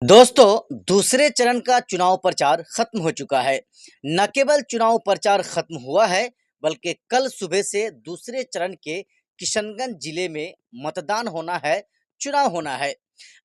दोस्तों, दूसरे चरण का चुनाव प्रचार खत्म हो चुका है। न केवल चुनाव प्रचार खत्म हुआ है, बल्कि कल सुबह से दूसरे चरण के किशनगंज जिले में मतदान होना है, चुनाव होना है।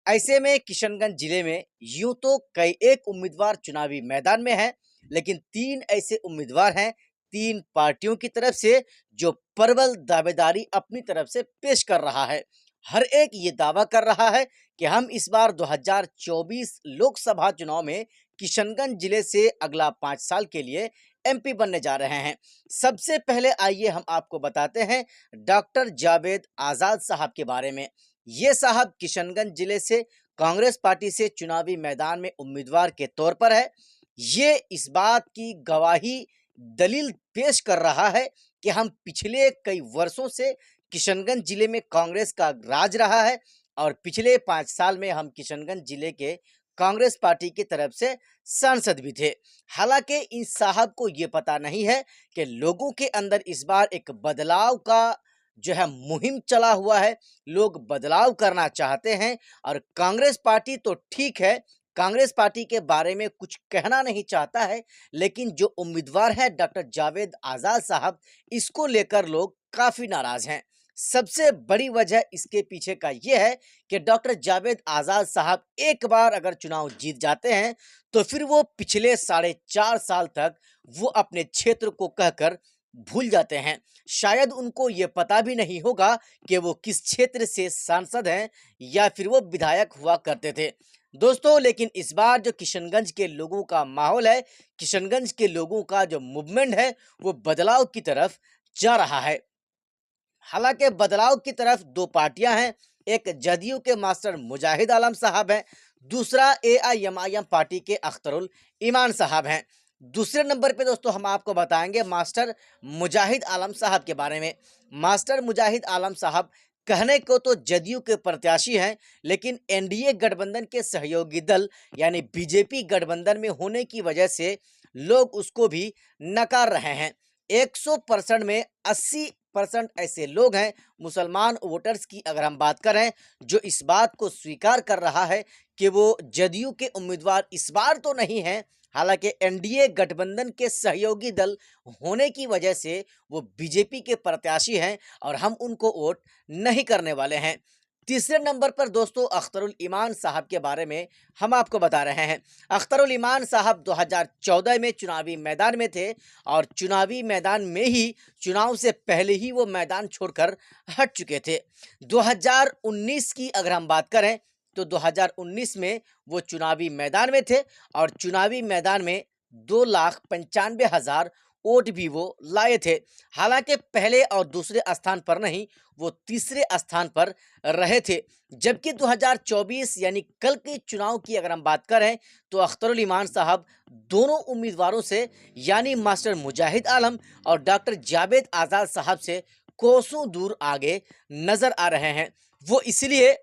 ऐसे में किशनगंज जिले में यूं तो कई एक उम्मीदवार चुनावी मैदान में है, लेकिन तीन ऐसे उम्मीदवार हैं, तीन पार्टियों की तरफ से जो प्रबल दावेदारी अपनी तरफ से पेश कर रहा है। हर एक ये दावा कर रहा है कि हम इस बार 2024 लोकसभा चुनाव में किशनगंज जिले से अगला 5 साल के लिए एमपी बनने जा रहे हैं। सबसे पहले आइए हम आपको बताते हैं डॉक्टर जावेद आज़ाद साहब के बारे में। ये साहब किशनगंज जिले से कांग्रेस पार्टी से चुनावी मैदान में उम्मीदवार के तौर पर है। ये इस बात की गवाही दलील पेश कर रहा है कि हम पिछले कई वर्षों से किशनगंज जिले में कांग्रेस का राज रहा है और पिछले 5 साल में हम किशनगंज जिले के कांग्रेस पार्टी की तरफ से सांसद भी थे। हालांकि इन साहब को ये पता नहीं है कि लोगों के अंदर इस बार एक बदलाव का जो है मुहिम चला हुआ है। लोग बदलाव करना चाहते हैं और कांग्रेस पार्टी तो ठीक है, कांग्रेस पार्टी के बारे में कुछ कहना नहीं चाहता है, लेकिन जो उम्मीदवार है डॉक्टर जावेद आज़ाद साहब, इसको लेकर लोग काफ़ी नाराज़ हैं। सबसे बड़ी वजह इसके पीछे का ये है कि डॉक्टर जावेद आज़ाद साहब एक बार अगर चुनाव जीत जाते हैं, तो फिर वो पिछले 4.5 साल तक वो अपने क्षेत्र को कहकर भूल जाते हैं। शायद उनको ये पता भी नहीं होगा कि वो किस क्षेत्र से सांसद हैं या फिर वो विधायक हुआ करते थे। दोस्तों, लेकिन इस बार जो किशनगंज के लोगों का माहौल है, किशनगंज के लोगों का जो मूवमेंट है, वो बदलाव की तरफ जा रहा है। हालांकि बदलाव की तरफ दो पार्टियां हैं, एक जदयू के मास्टर मुजाहिद आलम साहब हैं, दूसरा एआईएमआईएम पार्टी के अख्तरुल ईमान साहब हैं। दूसरे नंबर पे दोस्तों हम आपको बताएंगे मास्टर मुजाहिद आलम साहब के बारे में। मास्टर मुजाहिद आलम साहब कहने को तो जदयू के प्रत्याशी हैं, लेकिन एनडीए गठबंधन के सहयोगी दल यानी बीजेपी गठबंधन में होने की वजह से लोग उसको भी नकार रहे हैं। 100% में 80% ऐसे लोग हैं, मुसलमान वोटर्स की अगर हम बात करें, जो इस बात को स्वीकार कर रहा है कि वो जदयू के उम्मीदवार इस बार तो नहीं हैं। हालांकि एनडीए गठबंधन के सहयोगी दल होने की वजह से वो बीजेपी के प्रत्याशी हैं और हम उनको वोट नहीं करने वाले हैं। तीसरे नंबर पर दोस्तों अख्तरुल ईमान साहब के बारे में हम आपको बता रहे हैं। अख्तरुल ईमान साहब 2014 में चुनावी मैदान में थे और चुनावी मैदान में ही चुनाव से पहले ही वो मैदान छोड़कर हट चुके थे। 2019 की अगर हम बात करें, तो 2019 में वो चुनावी मैदान में थे और चुनावी मैदान में 2,95,000 वोट भी वो लाए थे। हालांकि पहले और दूसरे स्थान पर नहीं, वो तीसरे स्थान पर रहे थे। जबकि 2024 यानी कल के चुनाव की अगर हम बात करें, तो अख्तरुल ईमान साहब दोनों उम्मीदवारों से यानी मास्टर मुजाहिद आलम और डॉक्टर जावेद आज़ाद साहब से कोसों दूर आगे नजर आ रहे हैं। वो इसलिए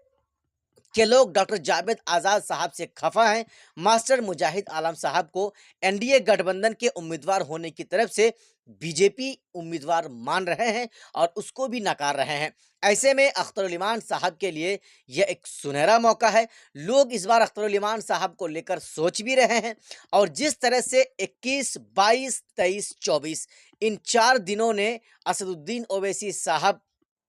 कि लोग डॉक्टर जावेद आज़ाद साहब से खफा हैं। मास्टर मुजाहिद आलम साहब को एनडीए गठबंधन के उम्मीदवार होने की तरफ से बीजेपी उम्मीदवार मान रहे हैं और उसको भी नकार रहे हैं। ऐसे में अख्तरुल ईमान साहब के लिए यह एक सुनहरा मौका है। लोग इस बार अख्तरुल ईमान साहब को लेकर सोच भी रहे हैं और जिस तरह से 21, 22, 23, 24 इन 4 दिनों ने असदुद्दीन ओवैसी साहब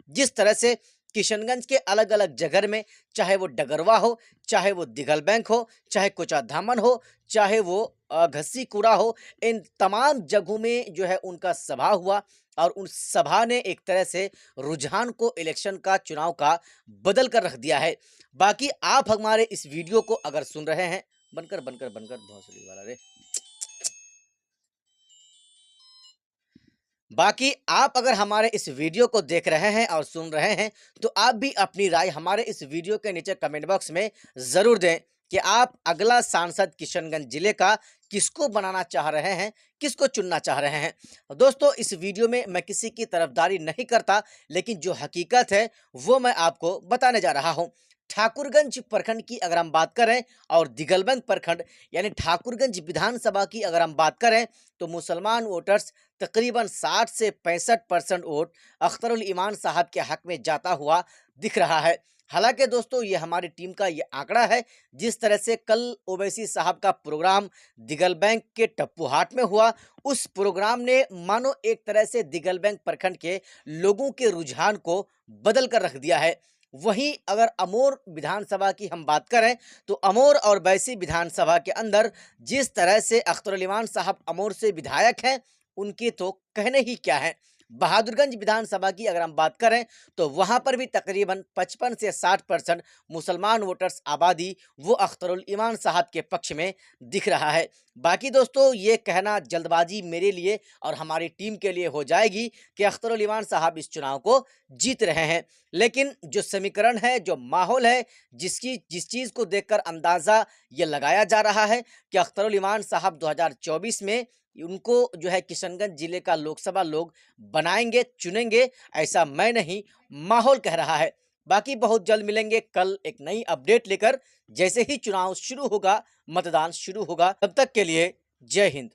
जिस तरह से किशनगंज के अलग अलग जगह में, चाहे वो डगरवा हो, चाहे वो दिगल बैंक हो, चाहे कोचाधामन हो, चाहे वो घस्सी कूड़ा हो, इन तमाम जगहों में जो है उनका सभा हुआ और उन सभा ने एक तरह से रुझान को इलेक्शन का, चुनाव का बदल कर रख दिया है। बाकी आप हमारे इस वीडियो को अगर सुन रहे हैं, बनकर बनकर बनकर भोसड़ी वाला रे, बाकी आप अगर हमारे इस वीडियो को देख रहे हैं और सुन रहे हैं, तो आप भी अपनी राय हमारे इस वीडियो के नीचे कमेंट बॉक्स में ज़रूर दें कि आप अगला सांसद किशनगंज जिले का किसको बनाना चाह रहे हैं, किसको चुनना चाह रहे हैं। दोस्तों, इस वीडियो में मैं किसी की तरफदारी नहीं करता, लेकिन जो हकीकत है वो मैं आपको बताने जा रहा हूँ। ठाकुरगंज प्रखंड की अगर हम बात करें और दिगलबंद प्रखंड यानी ठाकुरगंज विधानसभा की अगर हम बात करें, तो मुसलमान वोटर्स तकरीबन 60 से 65% वोट अख्तरुल ईमान साहब के हक में जाता हुआ दिख रहा है। हालांकि दोस्तों ये हमारी टीम का ये आंकड़ा है। जिस तरह से कल ओवैसी साहब का प्रोग्राम दिगल बैंक के टप्पू हाट में हुआ, उस प्रोग्राम ने मानो एक तरह से दिगल बैंक प्रखंड के लोगों के रुझान को बदल कर रख दिया है। वहीं अगर अमोर विधानसभा की हम बात करें तो अमोर और बैसी विधानसभा के अंदर जिस तरह से अख्तरुल इमान साहब अमोर से विधायक हैं, उनकी तो कहने ही क्या है। बहादुरगंज विधानसभा की अगर हम बात करें तो वहां पर भी तकरीबन 55 से 60% मुसलमान वोटर्स आबादी वो अख्तरुल ईमान साहब के पक्ष में दिख रहा है। बाकी दोस्तों ये कहना जल्दबाजी मेरे लिए और हमारी टीम के लिए हो जाएगी कि अख्तरुल ईमान साहब इस चुनाव को जीत रहे हैं, लेकिन जो समीकरण है, जो माहौल है, जिस चीज़ को देखकर अंदाज़ा ये लगाया जा रहा है कि अख्तरुल ईमान साहब 2024 में उनको जो है किशनगंज जिले का लोकसभा लोग बनाएंगे, चुनेंगे, ऐसा मैं नहीं, माहौल कह रहा है। बाकी बहुत जल्द मिलेंगे कल एक नई अपडेट लेकर। जैसे ही चुनाव शुरू होगा, मतदान शुरू होगा, तब तक के लिए जय हिंद।